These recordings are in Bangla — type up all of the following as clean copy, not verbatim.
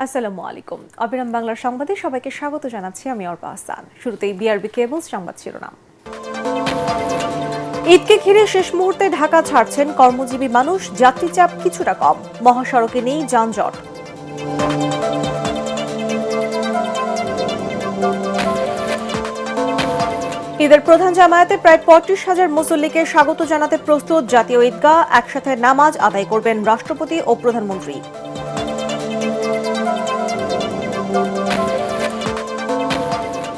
আসসালামু আলাইকুম। অবিরাম বাংলার সংবাদে সবাইকে স্বাগত জানাচ্ছি আমি অর্পা আহসান। শুরুতেই বিআরবি কেবল সংবাদ শিরোনাম। ঈদকে ঘিরে শেষ মুহূর্তে ঢাকা ছাড়ছেন কর্মজীবী মানুষ, যাত্রী চাপ কিছুটা কম, মহাসড়কে নেই যানজট। ঈদের প্রধান জামায়াতে প্রায় ৩৫,০০০ মুসল্লিকে স্বাগত জানাতে প্রস্তুত জাতীয় ঈদগাহ। একসাথে নামাজ আদায় করবেন রাষ্ট্রপতি ও প্রধানমন্ত্রী।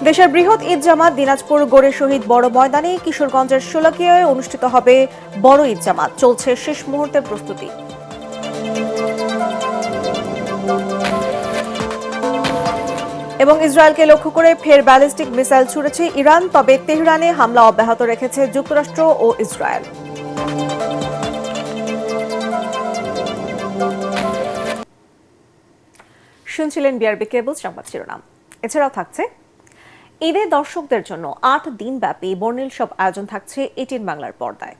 দেশের বৃহৎ ঈদ জামাত দিনাজপুর গড়ে শহীদ বড় ময়দানে, কিশোরগঞ্জের শোলাকিয়ায় অনুষ্ঠিত হবে বড় ঈদ জামাত। চলছে শেষ মুহূর্তের প্রস্তুতি। এবং ইসরায়েলকে লক্ষ্য করে ফের ব্যালিস্টিক মিসাইল ছুড়েছে ইরান, তবে তেহরানে হামলা অব্যাহত রেখেছে যুক্তরাষ্ট্র ও ইসরায়েল। শুনছিলেন বিআরবি কেবল সংবাদ শিরোনাম। এছাড়াও থাকছে ঈদে দর্শকদের জন্য ৮ দিনব্যাপী বর্ণিল সব আয়োজন থাকছে এটিএন বাংলার পর্দায়।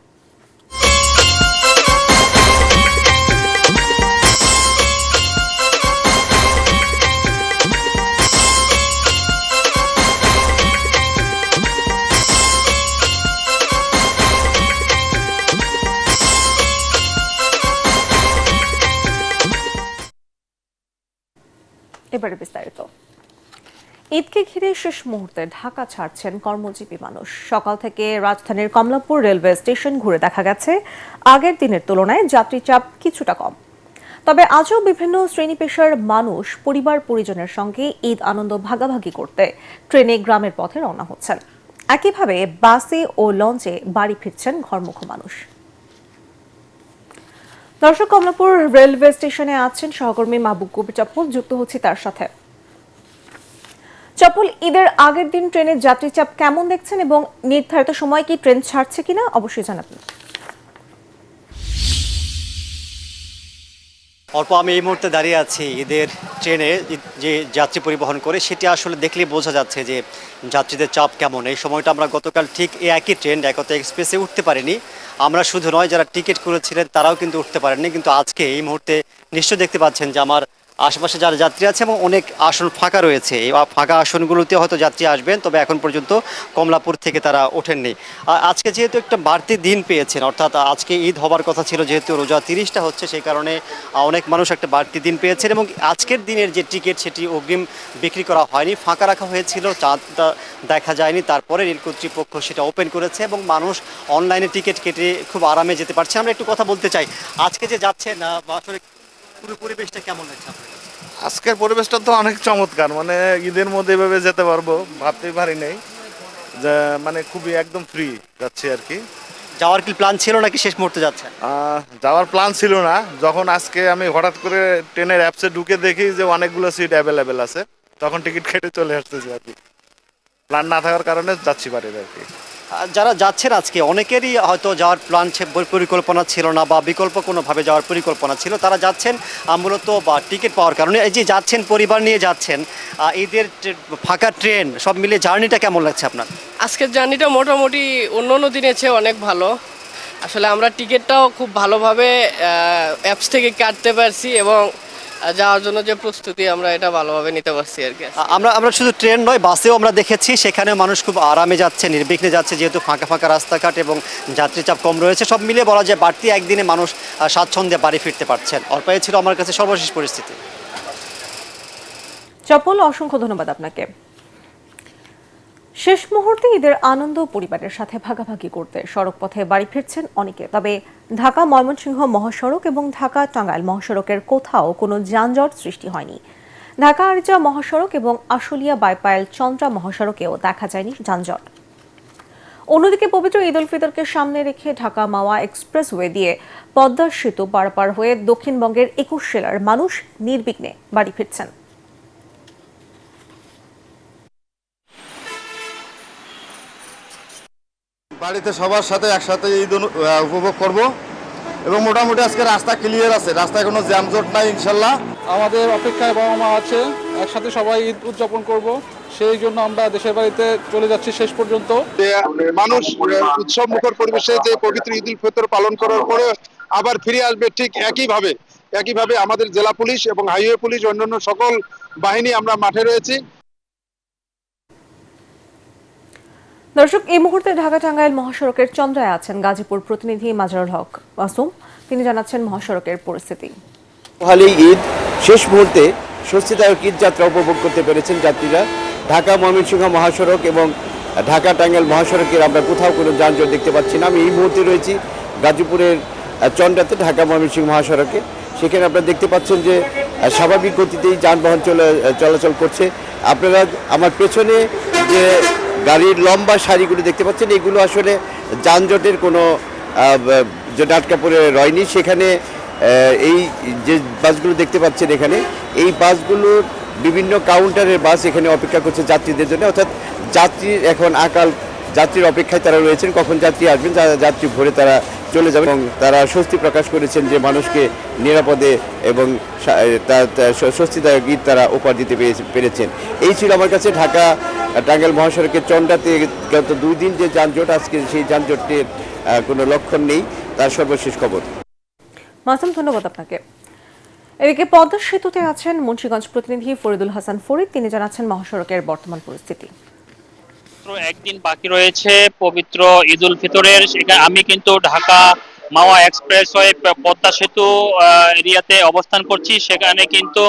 এবারে বিস্তারিত। ঈদকে ঘিরে শেষ মুহূর্তে ঢাকা ছাড়ছেন কর্মজীবী মানুষ। সকাল থেকে রাজধানীর কমলাপুর রেলওয়ে স্টেশন ঘুরে দেখা গেছে আগের দিনের তুলনায় যাত্রী চাপ কিছুটা কম। তবে আজও বিভিন্ন শ্রেণী পেশার মানুষ পরিবার পরিজনের সঙ্গে ঈদ আনন্দ ভাগাভাগি করতে ট্রেনে গ্রামের পথে রওনা হচ্ছেন। একইভাবে বাসে ও লঞ্চে বাড়ি ফিরছেন ঘরমুখো মানুষ। দর্শক, কমলাপুর রেলওয়ে স্টেশনে আছেন সহকর্মী মাহবুব কবির চপ্পল, যুক্ত হচ্ছে তার সাথে। চপ্পল, ঈদের আগের দিন ট্রেনের যাত্রী চাপ কেমন দেখছেন এবং নির্ধারিত সময় কি ট্রেন ছাড়ছে কিনা অবশ্যই জানাবেন। অল্প আমি এই মুহূর্তে দাঁড়িয়ে আছি ঈদের ট্রেনে যে যাত্রী পরিবহন করে, সেটি আসলে দেখলে বোঝা যাচ্ছে যে যাত্রীদের চাপ কেমন। এই সময়টা আমরা গতকাল ঠিক এই একই ট্রেন ঢাকা এক্সপ্রেসে উঠতে পারিনি। আমরা শুধু নয়, যারা টিকিট করেছিলেন তারাও কিন্তু উঠতে পারেননি। কিন্তু আজকে এই মুহূর্তে নিশ্চয় দেখতে পাচ্ছেন যে আমার আশেপাশে যারা যাত্রী আছে এবং অনেক আসন ফাঁকা রয়েছে। এই ফাঁকা আসনগুলোতে হয়তো যাত্রী আসবেন, তবে এখন পর্যন্ত কমলাপুর থেকে তারা ওঠেননি। আজকে যেহেতু একটা বাড়তি দিন পেয়েছেন, অর্থাৎ আজকে ঈদ হবার কথা ছিল, যেহেতু রোজা 30টা হচ্ছে, সেই কারণে অনেক মানুষ একটা বাড়তি দিন পেয়েছেন এবং আজকের দিনের যে টিকিট সেটি অগ্রিম বিক্রি করা হয়নি, ফাঁকা রাখা হয়েছিল, চাঁদটা দেখা যায়নি। তারপরে রেল কর্তৃপক্ষ সেটা ওপেন করেছে এবং মানুষ অনলাইনে টিকিট কেটে খুব আরামে যেতে পারছে। আমরা একটু কথা বলতে চাই, আজকে যে যাচ্ছেন আসলে পুরো পরিবেশটা কেমন লাগছে আপনার? আজকের পরিবেশটা তো অনেক চমৎকার, মানে ঈদের মধ্যে এভাবে যেতে পারবো ভাবতেই পারি নাই, যে মানে খুবই একদম ফ্রি যাচ্ছি আর কি। যাওয়ার কি প্ল্যান ছিল নাকি শেষ মুহূর্তে যাচ্ছেন? যাওয়ার প্ল্যান ছিল না, যখন আজকে আমি হঠাৎ করে ট্রেনের অ্যাপসে ঢুকে দেখি যে অনেকগুলো সিট অ্যাভেলেবেল আছে, তখন টিকিট কেটে চলে আসতেছি আর কি। প্ল্যান না থাকার কারণে যাচ্ছি বাড়িতে আর কি। যারা যাচ্ছেন আজকে অনেকেরই হয়তো যাওয়ার প্ল্যান পরিকল্পনা ছিল না বা বিকল্প কোনোভাবে যাওয়ার পরিকল্পনা ছিল, তারা যাচ্ছেন মূলত বা টিকিট পাওয়ার কারণে। এই যে যাচ্ছেন, পরিবার নিয়ে যাচ্ছেন, ঈদের ফাঁকা ট্রেন সব মিলিয়ে জার্নিটা কেমন লাগছে আপনার? আজকের জার্নিটা মোটামুটি অন্য অন্য দিনের চেয়ে অনেক ভালো। আসলে আমরা টিকিটটাও খুব ভালোভাবে অ্যাপস থেকে কাটতে পারছি এবং যাওয়ার জন্য যে প্রস্তুতি আমরা এটা ভালোভাবে নিতে পারছি আর কি। আমরা শুধু ট্রেন নয়, বাসেও আমরা দেখেছি, সেখানে মানুষ খুব আরামে যাচ্ছে, নির্বিঘ্নে যাচ্ছে, যেহেতু ফাঁকা ফাঁকা রাস্তাঘাট এবং যাত্রী চাপ কম রয়েছে। সব মিলিয়ে বলা যায় বাড়তি একদিনে মানুষ স্বাচ্ছন্দ্যে বাড়ি ফিরতে পারছেন। অল্পাই ছিল আমার কাছে সর্বশেষ পরিস্থিতি। চপ্পল, অসংখ্য ধন্যবাদ আপনাকে। শেষ মুহূর্তে ঈদের আনন্দ পরিবারের সাথে ভাগাভাগি করতে সড়ক পথে বাড়ি ফিরছেন অনেকে। তবে ঢাকা ময়মনসিংহ মহাসড়ক এবং ঢাকা টাঙ্গাইল মহাসড়কের কোথাও কোনো যানজট সৃষ্টি হয়নি। ঢাকা আরিচা মহাসড়ক এবং আশুলিয়া বাইপাইল চন্দ্রা মহাসড়কেও দেখা যায়নি যানজট। অন্যদিকে পবিত্র ঈদ উল ফিতরকে সামনে রেখে ঢাকা মাওয়া এক্সপ্রেসওয়ে দিয়ে পদ্মা সেতু পারাপার হয়ে দক্ষিণবঙ্গের 21 জেলার মানুষ নির্বিঘ্নে বাড়ি ফিরছেন। বাড়িতে সবার সাথে একসাথে ঈদ উপভোগ করব এবং মোটামুটি আজকে রাস্তা ক্লিয়ার আছে, রাস্তায় কোনো জ্যামজট নাই ইনশাল্লাহ। আমাদের অপেক্ষায় বাবা মা আছে, একসাথে সবাই ঈদ উদযাপন করব, সেই জন্য আমরা দেশের বাড়িতে চলে যাচ্ছি শেষ পর্যন্ত। মানুষ উৎসব মুখর পরিবেশে যে পবিত্র ঈদ উল ফিতর পালন করার পরে আবার ফিরে আসবে ঠিক একইভাবে একইভাবে আমাদের জেলা পুলিশ এবং হাইওয়ে পুলিশ অন্যান্য সকল বাহিনী আমরা মাঠে রয়েছি। দর্শক, এই মুহূর্তে ঢাকা টাঙ্গাইল মহাসড়কের চন্দ্রায় আছেন গাজীপুর প্রতিনিধি মাজহারুল হক মাসুম। তিনি জানাচ্ছেন মহাসড়কের পরিস্থিতি। হালি ঈদ শেষ মুহূর্তে স্বস্তিদায়ক ঈদ যাত্রা উপভোগ করতে পেরেছেন যাত্রীরা। ঢাকা ময়মনসিংহ মহাসড়ক এবং ঢাকা টাঙ্গাইল মহাসড়কের আমরা কোথাও কোনো যানজট দেখতে পাচ্ছি না। আমি এই মুহূর্তে রয়েছি গাজীপুরের চন্দ্রাতে, ঢাকা ময়মনসিংহ মহাসড়কে। সেখানে আপনারা দেখতে পাচ্ছেন যে স্বাভাবিক গতিতেই যানবাহন চলাচল করছে। আপনারা আমার পেছনে যে গাড়ির লম্বা সারিগুলো দেখতে পাচ্ছেন, এগুলো আসলে যানজটের কোনো আটকা পড়ে রয়নি। সেখানে এই যে বাসগুলো দেখতে পাচ্ছেন এখানে, এই বাসগুলোর বিভিন্ন কাউন্টারের বাস এখানে অপেক্ষা করছে যাত্রীদের জন্য। অর্থাৎ যাত্রীর এখন আকাল যাত্রীর অপেক্ষায় তারা রয়েছেন, কখন যাত্রী আসবেন, যাত্রী ভরে তারা চলে যাবে। এবং তারা স্বস্তি প্রকাশ করেছেন যে মানুষকে নিরাপদে এবং স্বস্তিদায়ক ঈদ তারা উপহার দিতে পেরেছেন। এই ছিল আমার কাছে ঢাকা টাঙ্গাইল মহাসড়কের চন্দ্রাতে গত 2 দিন যে যানজট, আজকে সেই যানজটের কোনো লক্ষণ নেই, তার সর্বশেষ খবর। মাসুম, ধন্যবাদ আপনাকে। এদিকে পদ্মা সেতুতে আছেন মুন্সিগঞ্জ প্রতিনিধি ফরিদুল হাসান ফরিদ। তিনি জানাচ্ছেন মহাসড়কের বর্তমান পরিস্থিতি। একদিন বাকি রয়েছে পবিত্র ঈদ উল ফিতরের। আমি কিন্তু ঢাকা মাওয়া এক্সপ্রেসওয়ে পদ্মা সেতু এরিয়াতে অবস্থান করছি। সেখানে কিন্তু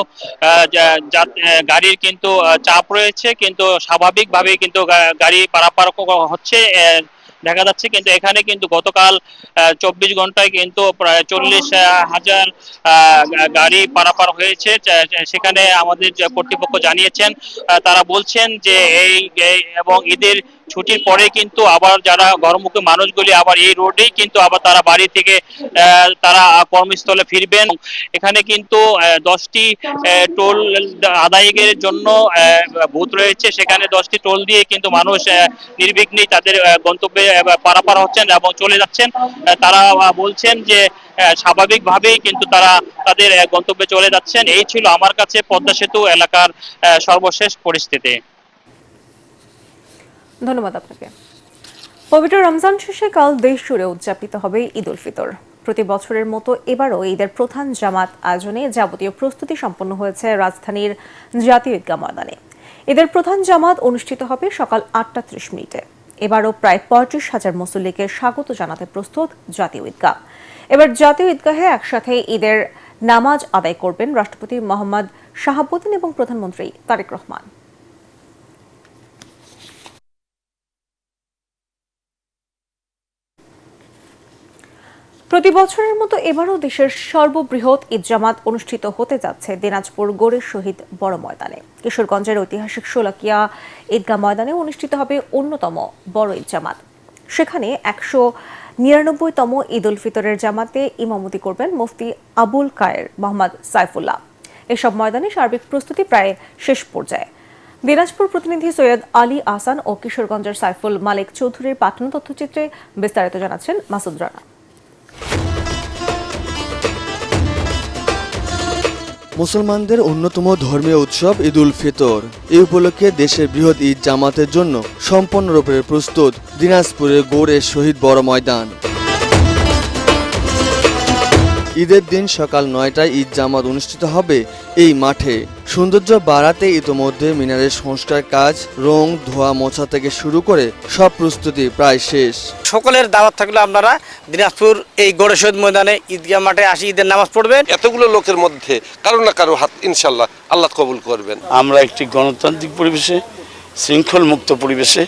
গাড়ির কিন্তু চাপ রয়েছে, কিন্তু স্বাভাবিকভাবেই কিন্তু গাড়ি পারাপার হচ্ছে দেখা যাচ্ছে। কিন্তু এখানে কিন্তু গতকাল 24 ঘন্টায় কিন্তু প্রায় 40,000 গাড়ি পারাপার হয়েছে। সেখানে আমাদের কর্তৃপক্ষ জানিয়েছেন, তারা বলছেন যে এই এবং ঈদের ছুটির পরে কিন্তু আবার যারা ঘরমুখী মানুষগুলি আবার এই রোডেই কিন্তু আবার তারা বাড়ি থেকে তারা কর্মস্থলে ফিরবেন। এখানে কিন্তু 10টি টোল আদায়ের জন্য বুথ রয়েছে। সেখানে 10টি টোল দিয়ে কিন্তু মানুষ নির্বিঘ্নেই তাদের গন্তব্যে পারাপার হচ্ছেন এবং চলে যাচ্ছেন। তারা বলছেন যে স্বাভাবিকভাবেই কিন্তু তারা তাদের গন্তব্যে চলে যাচ্ছেন। এই ছিল আমার কাছে পদ্মা সেতু এলাকার সর্বশেষ পরিস্থিতি। ধন্যবাদ আপনাকে। পবিত্র রমজান শেষে কাল দেশ জুড়ে উদযাপিত হবে ঈদ উল ফিতর। প্রতি বছরের মতো এবারও ঈদের প্রধান জামাত আয়োজনে যাবতীয় প্রস্তুতি সম্পন্ন হয়েছে রাজধানীর জাতীয় ঈদগাহ ময়দানে। ঈদের প্রধান জামাত অনুষ্ঠিত হবে সকাল 8:30 এবারও প্রায় 35,000 মুসল্লিকে স্বাগত জানাতে প্রস্তুত জাতীয় ঈদগাহ। এবার জাতীয় ঈদগাহে একসাথে ঈদের নামাজ আদায় করবেন রাষ্ট্রপতি মোহাম্মদ শাহাবুদ্দিন এবং প্রধানমন্ত্রী তারেক রহমান। প্রতি বছরের মতো এবারও দেশের সর্ববৃহৎ ঈদ জামাত অনুষ্ঠিত হতে যাচ্ছে দিনাজপুর গোরের শহীদ বড় ময়দানে। কিশোরগঞ্জের ঐতিহাসিক শোলাকিয়া ঈদগাহ ময়দানে অনুষ্ঠিত হবে অন্যতম বড় ঈদ জামাত। সেখানে 199তম ঈদ উল ফিতরের জামাতে ইমামতি করবেন মুফতি আবুল কায়ের মোহাম্মদ সাইফুল্লাহ। এসব ময়দানে সার্বিক প্রস্তুতি প্রায় শেষ পর্যায়ে। দিনাজপুর প্রতিনিধি সৈয়দ আলী আহসান ও কিশোরগঞ্জের সাইফুল মালিক চৌধুরীর পাঠানো তথ্যচিত্রে বিস্তারিত জানাচ্ছেন মাসুদ রানা। মুসলমানদের অন্যতম ধর্মীয় উৎসব ঈদ উল ফিতর। এই উপলক্ষে দেশের বৃহৎ ঈদ জামাতের জন্য সম্পূর্ণরূপে প্রস্তুত দিনাজপুরের গৌড়ের শহীদ বড় ময়দান। ঈদের দিন সকাল 9টায় ঈদ জামাত অনুষ্ঠিত হবে এই মাঠে। সৌন্দর্য বাড়াতে ইতোমধ্যে মিনারের সংস্কার কাজ, রং ধোয়া মোছা থেকে শুরু করে সব প্রস্তুতি প্রায় শেষ। সকলের দাওয়াত থাকলে আপনারা দিনাজপুর এই গড়ে শহীদ ময়দানে ঈদগাহ মাঠে আসি ঈদের নামাজ পড়বেন। এতগুলো লোকের মধ্যে কারো না কারো হাত ইনশাল্লাহ আল্লাহ কবুল করবেন। আমরা একটি গণতান্ত্রিক পরিবেশে, শৃঙ্খল মুক্ত পরিবেশে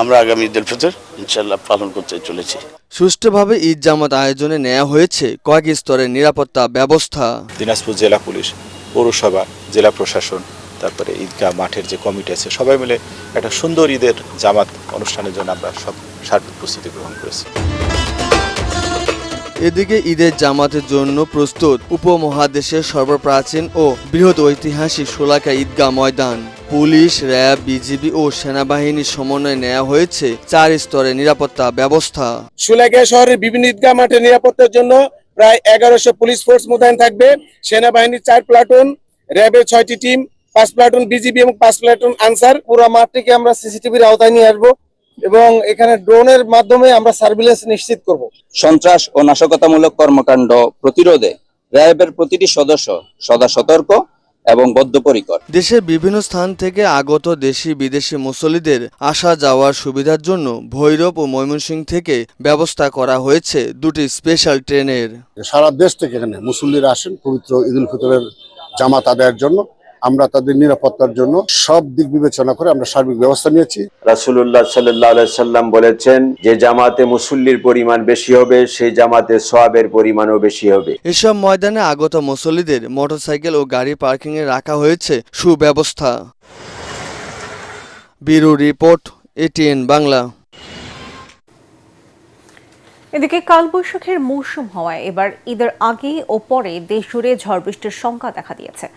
আমরা আগামী ঈদ উল ফিতর ইনশাল্লাহ পালন করতে চলেছি। সুষ্ঠুভাবে ঈদ জামাত আয়োজনে নেওয়া হয়েছে কয়েক স্তরের নিরাপত্তা ব্যবস্থা। দিনাজপুর জেলা পুলিশ, পৌরসভা, জেলা প্রশাসন, তারপরে ঈদগাহ মাঠের যে কমিটি আছে, সবাই মিলে একটা সুন্দর ঈদের জামাত অনুষ্ঠানের জন্য আমরা সব সার্বিক প্রস্তুতি গ্রহণ করেছি। এদিকে ঈদের জামাতের জন্য প্রস্তুত উপমহাদেশের সর্বপ্রাচীন ও বৃহৎ ঐতিহাসিক শোলাকিয়া ঈদগাহ ময়দান। পুলিশ, র্যাব, বিজিবি ও সেনাবাহিনীর সমন্বয়ে নেওয়া হয়েছে 4 স্তরের নিরাপত্তা ব্যবস্থা। শোলাকিয়া শহরের বিভিন্ন ঈদগাহ মাঠের নিরাপত্তার জন্য প্রায় 1100 পুলিশ ফোর্স মোতায়েন থাকবে। সেনাবাহিনীর 4 প্লাটুন, র্যাবের 6টি টিম, 5 প্লাটুন বিজিবি এবং 5 প্লাটুন আনসার। পুরো মাঠটিকে আমরা সিসিটিভির আওতায় নিয়ে আসবো এবং এখানে ড্রোনের মাধ্যমে আমরা সার্ভিলেন্স নিশ্চিত করব। সন্ত্রাস ও নাশকতামূলক কর্মকাণ্ড প্রতিরোধে র্যাবের প্রতিটি সদস্য সদা সতর্ক এবং বদ্ধপরিকর। দেশের বিভিন্ন স্থান থেকে আগত দেশি বিদেশি মুসল্লিদের আসা যাওয়ার সুবিধার জন্য ভৈরব ও ময়মনসিংহ থেকে ব্যবস্থা করা হয়েছে দুটি স্পেশাল ট্রেনের। সারা দেশ থেকে এখানে মুসল্লিরা আসেন পবিত্র ঈদ উল ফিতরের জামাত আদায়ের জন্য। আমরা তাদের নিরাপত্তার জন্য সব দিক বিবেচনা করে আমরা সার্বিক ব্যবস্থা নিয়েছি। রাসূলুল্লাহ সাল্লাল্লাহু আলাইহি সাল্লাম বলেছেন, যে জামাতে মুসল্লির পরিমাণ বেশি হবে সেই জামাতে সওয়াবের পরিমাণও বেশি হবে। এসব ময়দানে আগত মুসল্লিদের মোটরসাইকেল ও গাড়ি পার্কিংয়ে রাখা হয়েছে সুব্যবস্থা। Bureau report, ATN Bangla. এদিকে কালবৈশাখীর মৌসুম হওয়ায় এবার ঈদের আগে ও পরে দেশজুড়ে ঝড় বৃষ্টির শঙ্কা দেখা দিয়েছে।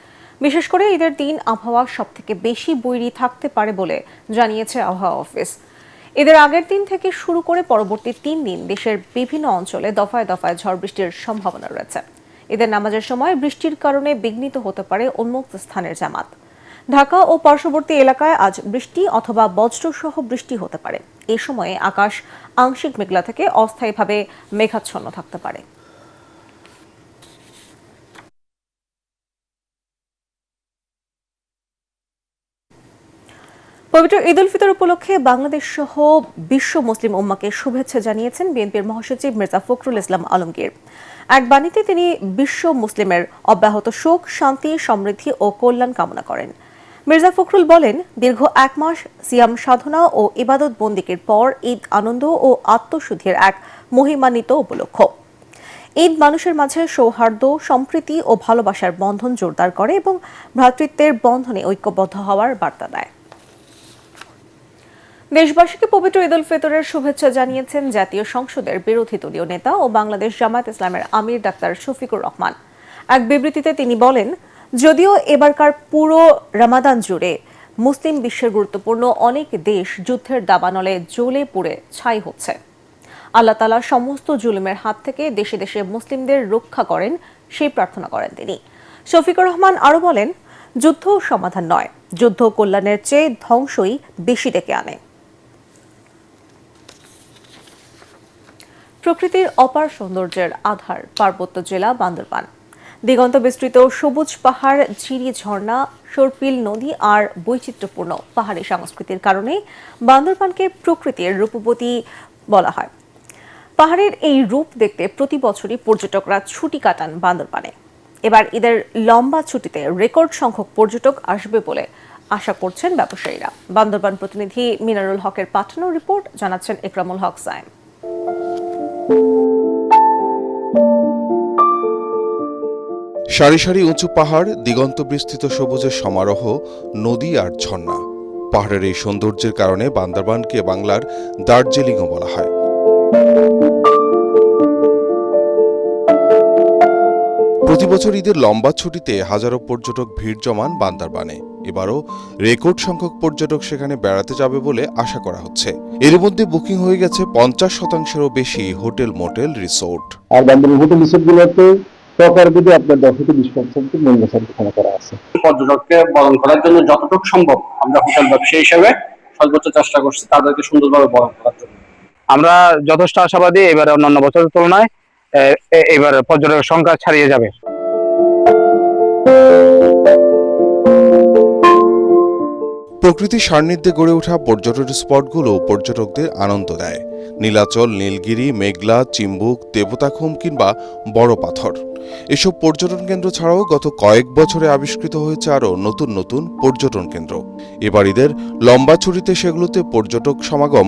বিশেষ করে ঈদের দিন আবহাওয়া সবথেকে বেশি বৈরী থাকতে পারে বলে জানিয়েছে আবহাওয়া অফিস। ঈদের আগের দিন থেকে শুরু করে পরবর্তী 3 দিন দেশের বিভিন্ন অঞ্চলে দফায় দফায় ঝড় বৃষ্টির সম্ভাবনা রয়েছে। ঈদের নামাজের সময় বৃষ্টির কারণে বিঘ্নিত হতে পারে উন্মুক্ত স্থানের জামাত। ঢাকা ও পার্শ্ববর্তী এলাকায় আজ বৃষ্টি অথবা বজ্রসহ বৃষ্টি হতে পারে। এই সময়ে আকাশ আংশিক মেঘলা থেকে অস্থায়ীভাবে মেঘাচ্ছন্ন থাকতে পারে। পবিত্র ঈদ উল ফিতর উপলক্ষে বাংলাদেশ সহ বিশ্ব মুসলিম উম্মাকে শুভেচ্ছা জানিয়েছেন বিএনপির মহাসচিব মির্জা ফখরুল ইসলাম আলমগীর। এক বাণীতে তিনি বিশ্ব মুসলিমের অব্যাহত সুখ, শান্তি, সমৃদ্ধি ও কল্যাণ কামনা করেন। মির্জা ফখরুল বলেন, দীর্ঘ 1 মাস সিয়াম সাধনা ও ইবাদত বন্দিকের পর ঈদ আনন্দ ও আত্মশুদ্ধির এক মহিমান্বিত উপলক্ষ। ঈদ মানুষের মাঝে সৌহার্দ্য, সম্প্রীতি ও ভালোবাসার বন্ধন জোরদার করে এবং ভ্রাতৃত্বের বন্ধনে ঐক্যবদ্ধ হওয়ার বার্তা দেয়। দেশবাসীকে পবিত্র ঈদ উল ফিতরের শুভেচ্ছা জানিয়েছেন জাতীয় সংসদের বিরোধী দলীয় নেতা ও বাংলাদেশ জামায়াত ইসলামের আমির ডাক্তার শফিকুর রহমান। এক বিবৃতিতে তিনি বলেন, যদিও এবারকার পুরো রমাদান জুড়ে মুসলিম বিশ্বের গুরুত্বপূর্ণ অনেক দেশ যুদ্ধের দাবানলে জ্বলে পুড়ে ছাই হচ্ছে, আল্লাহ তাআলা সমস্ত জুলুমের হাত থেকে দেশে দেশে মুসলিমদের রক্ষা করেন সেই প্রার্থনা করেন তিনি। শফিকুর রহমান আরো বলেন, যুদ্ধ সমাধান নয়, যুদ্ধ কল্যাণের চেয়ে ধ্বংসই বেশি ডেকে আনে। প্রকৃতির অপার সৌন্দর্যের আধার পার্বত্য জেলা বান্দরবান। দিগন্ত বিস্তৃত সবুজ পাহাড়, ঝিরি ঝর্ণা, সরপিল নদী আর বৈচিত্র্যপূর্ণ পাহাড়ি সংস্কৃতির কারণে বান্দরবানকে প্রকৃতির রূপবতী বলা হয়। পাহাড়ের এই রূপ দেখতে প্রতি বছরই পর্যটকরা ছুটি কাটান বান্দরবানে। এবার ঈদের লম্বা ছুটিতে রেকর্ড সংখ্যক পর্যটক আসবে বলে আশা করছেন ব্যবসায়ীরা। বান্দরবান প্রতিনিধি মিনারুল হকের পাঠানো রিপোর্ট জানাচ্ছেন ইকরামুল হক সায়েম। সারি সারি উঁচু পাহাড়, দিগন্ত বিস্তৃত সবুজের সমারোহ, নদী আর ঝর্ণা। পাহাড়ের এই সৌন্দর্যের কারণে বান্দরবানকে বাংলার দার্জিলিংও বলা হয়। প্রতি বছর ঈদের লম্বা ছুটিতে হাজারো পর্যটক ভিড় জমান বান্দরবানে। এবারও রেকর্ড সংখ্যক পর্যটক সেখানে বেড়াতে যাবে বলে আশা করা হচ্ছে। এর মধ্যে বুকিং হয়ে গেছে 50%-এরও বেশি হোটেল, মোটেল, রিসোর্ট। আর বান্দরবান হোটেল রিসোর্টগুলোতে সরকার যদি আপনার 10-20% মূল্য ছাড় করা আছে। পর্যটককে বরণ করার জন্য যতটুকু সম্ভব আমরা হোটেল ব্যবসায়ী হিসেবে সর্বোচ্চ চেষ্টা করছি তাদেরকে সুন্দরভাবে বরণ করার জন্য। আমরা যথেষ্ট আশাবাদী এবার অন্যান্য বছরের তুলনায় এবার পর্যটকের সংখ্যা ছাড়িয়ে যাবে। প্রকৃতির সান্নিধ্যে গড়ে ওঠা পর্যটন স্পটগুলো পর্যটকদের আনন্দ দেয়। নীলাচল, নীলগিরি, মেঘলা, চিম্বুক, দেবতাখুম কিংবা বড় পাথর, এসব পর্যটন কেন্দ্র ছাড়াও গত কয়েক বছরে আবিষ্কৃত হয়েছে আরও নতুন নতুন পর্যটন কেন্দ্র। এবার ঈদের লম্বা ছুটিতে সেগুলোতে পর্যটক সমাগম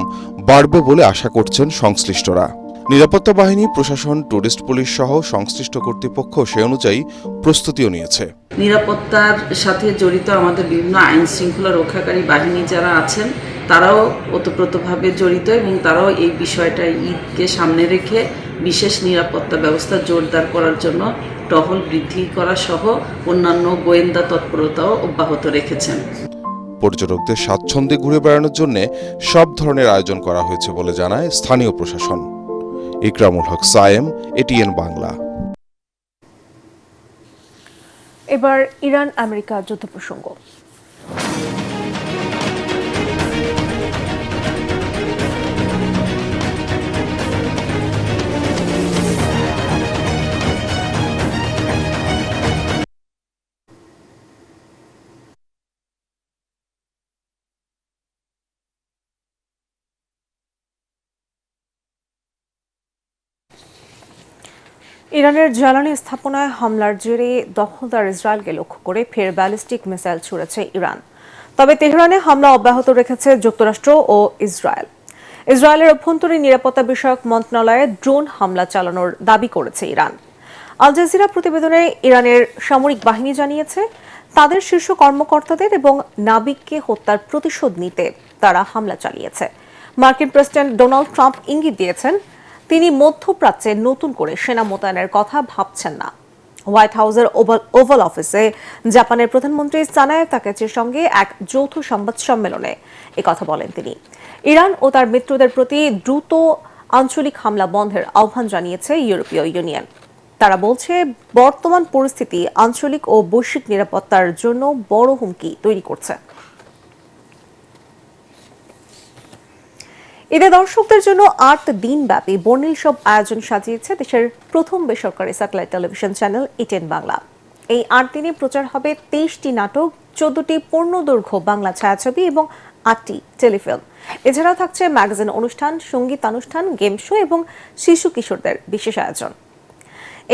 বাড়বে বলে আশা করছেন সংশ্লিষ্টরা। নিরাপত্তা বাহিনী, প্রশাসন, টুরিস্ট পুলিশ সহ সংশ্লিষ্ট কর্তৃপক্ষ সে অনুযায়ী প্রস্তুতিও নিয়েছে। নিরাপত্তার সাথে জড়িত আমাদের বিভিন্ন আইন শৃঙ্খলা রক্ষাকারী বাহিনী যারা আছেন তারাও ওতপ্রোতভাবে জড়িত এবং তারাও এই বিষয়টা ঈদকে সামনে রেখে বিশেষ নিরাপত্তা ব্যবস্থা জোরদার করার জন্য টহল বৃদ্ধি করা সহ অন্যান্য গোয়েন্দা তৎপরতাও অব্যাহত রেখেছেন। পর্যটকদের স্বাচ্ছন্দ্যে ঘুরে বেড়ানোর জন্য সব ধরনের আয়োজন করা হয়েছে বলে জানায় স্থানীয় প্রশাসন। ইকরামুল হক সায়েম, এটিএন বাংলা। এবার ইরান আমেরিকা যুদ্ধ প্রসঙ্গ। ইরানের জ্বালানি স্থাপনায় হামলার জেরে দখলদার ইসরায়েলকে লক্ষ্য করে ফের ব্যালিস্টিক মিসাইল ছুড়েছে ইরান। তবে তেহরানে হামলা অব্যাহত রেখেছে যুক্তরাষ্ট্র ও ইসরায়েল। ইসরায়েলের অভ্যন্তরীণ নিরাপত্তা বিষয়ক মন্ত্রণালয়ে ড্রোন হামলা চালানোর দাবি করেছে ইরান। আল জাজিরা প্রতিবেদনে ইরানের সামরিক বাহিনী জানিয়েছে, তাদের শীর্ষ কর্মকর্তাদের এবং নাবিককে হত্যার প্রতিশোধ নিতে তারা হামলা চালিয়েছে। মার্কিন প্রেসিডেন্ট ডোনাল্ড ট্রাম্প ইঙ্গিত দিয়েছেন, তিনি মধ্যপ্রাচ্যে নতুন করে সেনা মোতায়েনের কথা ভাবছেন না। হোয়াইট হাউসের ওভাল অফিসে জাপানের প্রধানমন্ত্রী সানায়ে তাকেচির সঙ্গে এক যৌথ সংবাদ সম্মেলনে একথা বলেন তিনি। ইরান ও তার মিত্রদের প্রতি দ্রুত আঞ্চলিক হামলা বন্ধের আহ্বান জানিয়েছে ইউরোপীয় ইউনিয়ন। তারা বলছে, বর্তমান পরিস্থিতি আঞ্চলিক ও বৈশ্বিক নিরাপত্তার জন্য বড় হুমকি তৈরি করছে। ঈদে দর্শকদের জন্য 8 দিনব্যাপী বর্ণিল সব আয়োজন সাজিয়েছে দেশের প্রথম বেসরকারি satellite television channel ATN Bangla. এই 8 দিনে প্রচার হবে 23টি নাটক, 14টি পূর্ণদৈর্ঘ্য বাংলা ছায়াছবি এবং 8টি টেলিফিল্ম। এছাড়াও থাকছে ম্যাগাজিন অনুষ্ঠান, সঙ্গীতানুষ্ঠান, গেম শো এবং শিশু কিশোরদের বিশেষ আয়োজন।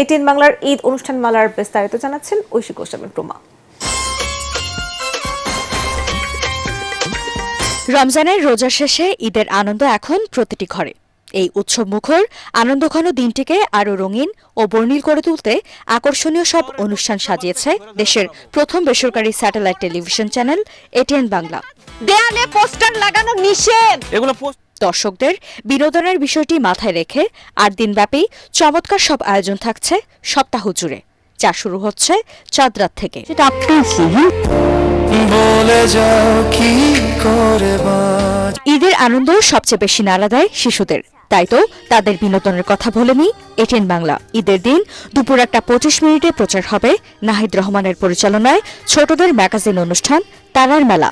এটিএন বাংলার ঈদ অনুষ্ঠানমালার বিস্তারিত জানাচ্ছেন ঐশী গোস্বামী প্রমা। রমজানের রোজা শেষে ঈদের আনন্দ এখন প্রতিটি ঘরে। এই উৎসব মুখর আনন্দঘন দিনটিকে আরও রঙিন ও বর্ণিল করে তুলতে আকর্ষণীয় সব অনুষ্ঠান সাজিয়েছে দেশের প্রথম বেসরকারি satellite television channel ATN Bangla. দেয়ালে পোস্টার লাগানো নিষেধ। এগুলো দর্শকদের বিনোদনের বিষয়টি মাথায় রেখে 8 দিনব্যাপী চমৎকার সব আয়োজন থাকছে সপ্তাহ জুড়ে, যা শুরু হচ্ছে চাঁদ রাত থেকে। ঈদের আনন্দ সবচেয়ে বেশি নাড়া দেয় শিশুদের, তাই তো তাদের বিনোদনের কথা বলেনি এটিএন বাংলা। ঈদের দিন দুপুর 1:25 প্রচার হবে নাহিদ রহমানের পরিচালনায় ছোটদের ম্যাগাজিন অনুষ্ঠান তারার মেলা।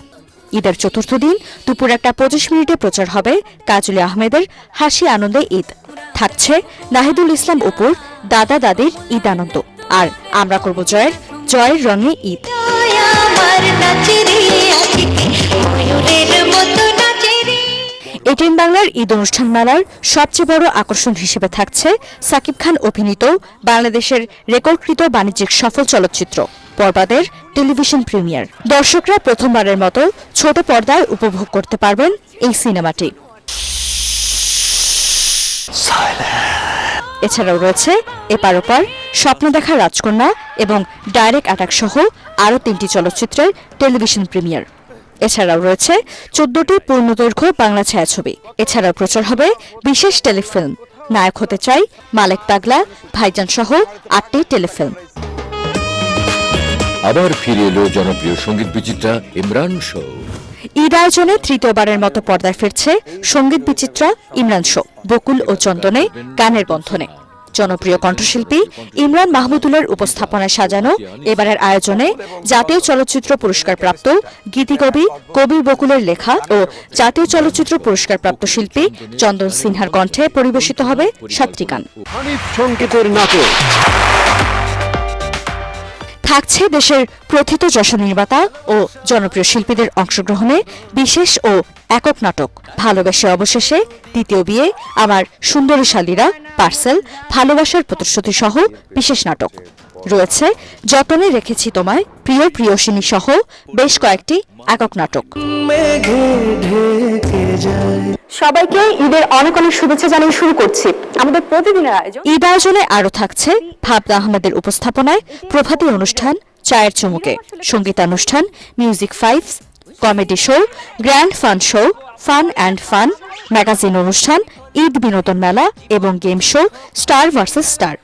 ঈদের চতুর্থ দিন দুপুর 1:25 প্রচার হবে কাজলী আহমেদের হাসি আনন্দে ঈদ। থাকছে নাহিদুল ইসলাম অপুর দাদা দাদির ঈদ আনন্দ, আর আমরা করব জয়ের রঙে ঈদ। এটিএন বাংলার ঈদ অনুষ্ঠান মেলার সবচেয়ে বড় আকর্ষণ হিসেবে থাকছে সাকিব খান অভিনীত বাংলাদেশের রেকর্ডকৃত বাণিজ্যিক সফল চলচ্চিত্র বরবাদের টেলিভিশন প্রিমিয়ার। দর্শকরা প্রথমবারের মতো ছোট পর্দায় উপভোগ করতে পারবেন এই সিনেমাটি। এছাড়াও রয়েছে এপার ওপার, স্বপ্ন দেখা রাজকন্যা এবং ডাইরেক্ট অ্যাটাক সহ আরও 3টি চলচ্চিত্রের টেলিভিশন প্রিমিয়ার। এছাড়াও রয়েছে 14টি পূর্ণদৈর্ঘ্য বাংলা ছায়াছবি। এছাড়াও প্রচার হবে বিশেষ টেলিফিল্ম নায়ক হতে চাই, মালেক পাগলা, ভাইজান সহ 8টি টেলিফিল্ম। আবার ফিরে এলো জনপ্রিয় সঙ্গীত বিচিত্রা ইমরান শো। ঈদ আয়োজনে তৃতীয়বারের মতো পর্দায় ফিরছে সঙ্গীত বিচিত্রা ইমরান শো, বকুল ও চন্দনে গানের বন্ধনে। জনপ্রিয় কণ্ঠশিল্পী ইমরান মাহমুদুলের উপস্থাপনায় সাজানো এবারের আয়োজনে জাতীয় চলচ্চিত্র পুরস্কারপ্রাপ্ত গীতিকবি কবির বকুলের লেখা ও জাতীয় চলচ্চিত্র পুরস্কারপ্রাপ্ত শিল্পী চন্দন সিনহার কণ্ঠে পরিবেশিত হবে 7টি গান। সংকেতের নাটক থাকছে দেশের প্রথিত যশা নির্মাতা ও জনপ্রিয় শিল্পীদের অংশগ্রহণে বিশেষ ও একক নাটক ভালোবেসে অবশেষে, দ্বিতীয় বিয়ে, আমার সুন্দরী শালীরা, পার্সেল, ভালোবাসার প্রতিশ্রুতি সহ বিশেষ নাটক। রয়েছে যতনে রেখেছি তোমায়, প্রিয় প্রিয়সিনী সহ বেশ কয়েকটি একক নাটক। সবাইকে ঈদের অনেক অনেক শুভেচ্ছা জানিয়ে শুরু করছি আমাদের প্রতিদিনের আয়োজন। ঈদ আয়োজনে আরও থাকছে ভাবনা আহমেদের উপস্থাপনায় প্রভাতী অনুষ্ঠান চায়ের চুমুকে, সঙ্গীতানুষ্ঠান, music fives, comedy show, grand fun show, fun and fun, magazine অনুষ্ঠান, ঈদ বিনোদন মেলা এবং game show star versus star.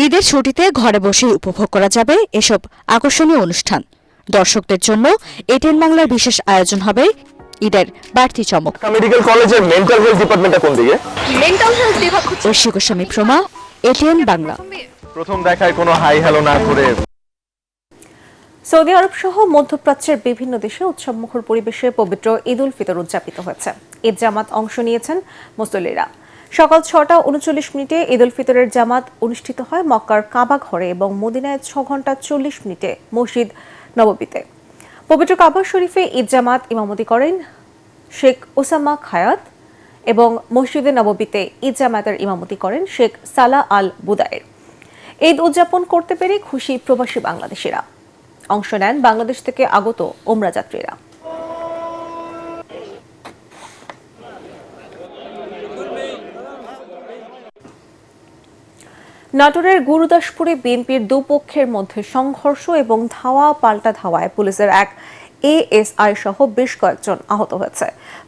ঈদের ছুটিতে ঘরে বসেই উপভোগ করা যাবে এসব আকর্ষণীয় অনুষ্ঠান। দর্শকদের জন্য এটিএন বাংলার বিশেষ আয়োজন হবে ঈদের বাড়তি চমক। মেডিকেল কলেজের মেন্টাল হেলথ ডিপার্টমেন্টটা কোন দিকে? মেন্টাল হেলথ বিভাগ ঐশী গোস্বামী প্রমা, এটিএন বাংলা। প্রথম দেখায় কোনো হাই হ্যালো না করে সৌদি আরব সহ মধ্যপ্রাচ্যের বিভিন্ন দেশে উৎসবমুখর পরিবেশে পবিত্র ঈদ উল ফিতর উদযাপিত হয়েছে। ঈদ জামাত অংশ নিয়েছেন মুসল্লিরা। সকাল 6:39 ঈদ উল ফিতরের জামাত অনুষ্ঠিত হয় মক্কার কাবা ঘরে এবং মদিনায় 6 ঘন্টা 40 মিনিটে মসজিদ নববীতে। পবিত্র কাবা শরীফে ঈদ জামাত ইমামতি করেন শেখ ওসামা খায়াত। এবং মসজিদে নববীতে ঈদ জামায়াতের ইমামতি করেন শেখ সালাহ আল বুদায়ের। ঈদ উদযাপন করতে পেরে খুশি প্রবাসী বাংলাদেশিরা। অংশ নেন বাংলাদেশ থেকে আগত ওমরা যাত্রীরা। নাটোরের গুরুদাসপুরে বিএনপির দুপক্ষের মধ্যে সংঘর্ষ এবং ধাওয়া পাল্টা ধাওয়ায় পুলিশের এক এএসআই সহ বেশ কয়েকজন আহত হয়েছে।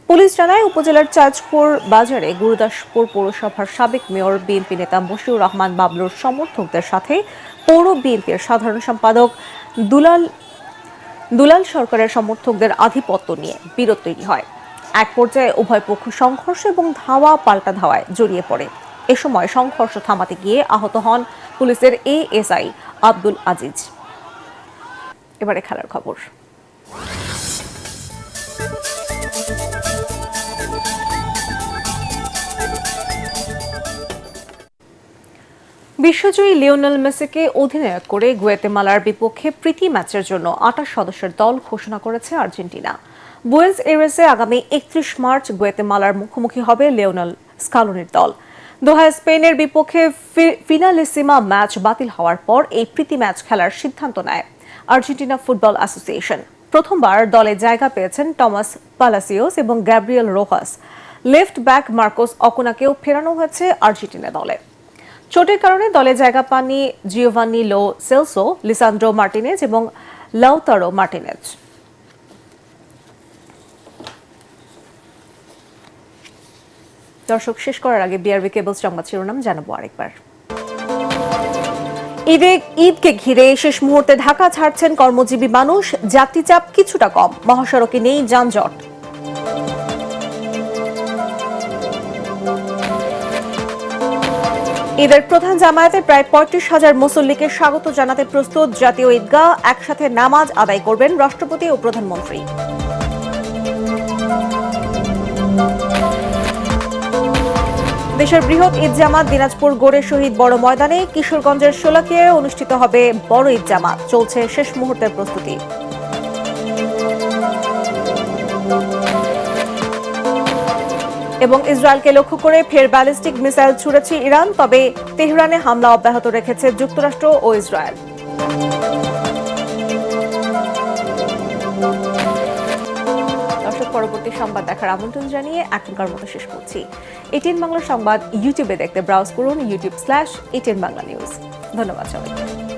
পুলিশ জানায়, উপজেলার চাঁদপুর বাজারে গুরুদাসপুর পৌরসভার সাবেক মেয়র বিএনপি নেতা মশিউর রহমান বাবলুর সমর্থকদের সাথে পৌর বিএনপির সাধারণ সম্পাদক দুলাল সরকারের সমর্থকদের আধিপত্য নিয়ে বিরোধ তৈরি হয়। এক পর্যায়ে উভয় পক্ষ সংঘর্ষ এবং ধাওয়া পাল্টা ধাওয়ায় জড়িয়ে পড়ে। এ সময় সংঘর্ষ থামাতে গিয়ে আহত হন পুলিশের এএসআই আব্দুল আজিজ। এবারে খেলার খবর। বিশ্বজয়ী লিওনেল মেসিকে অধিনায়ক করে গুয়াতেমালার বিপক্ষে প্রীতি ম্যাচের জন্য 28 সদস্যের দল ঘোষণা করেছে আর্জেন্টিনা। বুয়েন্স এয়ারেসে আগামী 31 মার্চ গুয়াতেমালার মুখোমুখি হবে লিওনেল স্কালোনির দল। দোহায় স্পেনের বিপক্ষে ফিনালিসিমা ম্যাচ বাতিল হওয়ার পর এই প্রীতি ম্যাচ খেলার সিদ্ধান্ত নেয় আর্জেন্টিনা ফুটবল অ্যাসোসিয়েশন। প্রথমবার দলে জায়গা পেয়েছেন টমাস পালাসিওস এবং গ্যাব্রিয়েল রোহাস। লেফট ব্যাক মার্কোস অকুনাকেও ফেরানো হয়েছে আর্জেন্টিনা দলে। চোটের কারণে দলে জায়গা পাননি Giovanni Lo Celso, Lisandro Martinez এবং লাউতারো মার্টিনেজ। দর্শক, শেষ করার আগে বিআরবি কেবল সংবাদ শিরোনাম জানাবো আরেকবার। ঈদকে ঘিরে শেষ মুহূর্তে ঢাকা ছাড়ছেন কর্মজীবী মানুষ। যাত্রীচাপ কিছুটা কম, মহাসড়কে নেই যানজট। ঈদের প্রধান জামায়াতে প্রায় 35,000 মুসল্লিকে স্বাগত জানাতে প্রস্তুত জাতীয় ঈদগাহ। একসাথে নামাজ আদায় করবেন রাষ্ট্রপতি ও প্রধানমন্ত্রী। দেশের বৃহৎ ঈদ জামাত দিনাজপুর গোড়ে শহীদ বড় ময়দানে। কিশোরগঞ্জের শোলাকিয়ায় অনুষ্ঠিত হবে বড় ঈদ জামাত। চলছে শেষ মুহূর্তের প্রস্তুতি। এবং ইসরায়েলকে লক্ষ্য করে ফের ব্যালিস্টিক মিসাইল ছুড়েছে ইরান। তবে তেহরানে হামলা অব্যাহত রেখেছে যুক্তরাষ্ট্র ও ইসরায়েল। দর্শক, পরবর্তী সংবাদ দেখার আমন্ত্রণ জানিয়ে এখনকার মতো শেষ করছি। এটিএন বাংলা সংবাদ ইউটিউবে দেখতে ব্রাউজ করুন youtube/ATN Bangla News। ধন্যবাদ সবাইকে।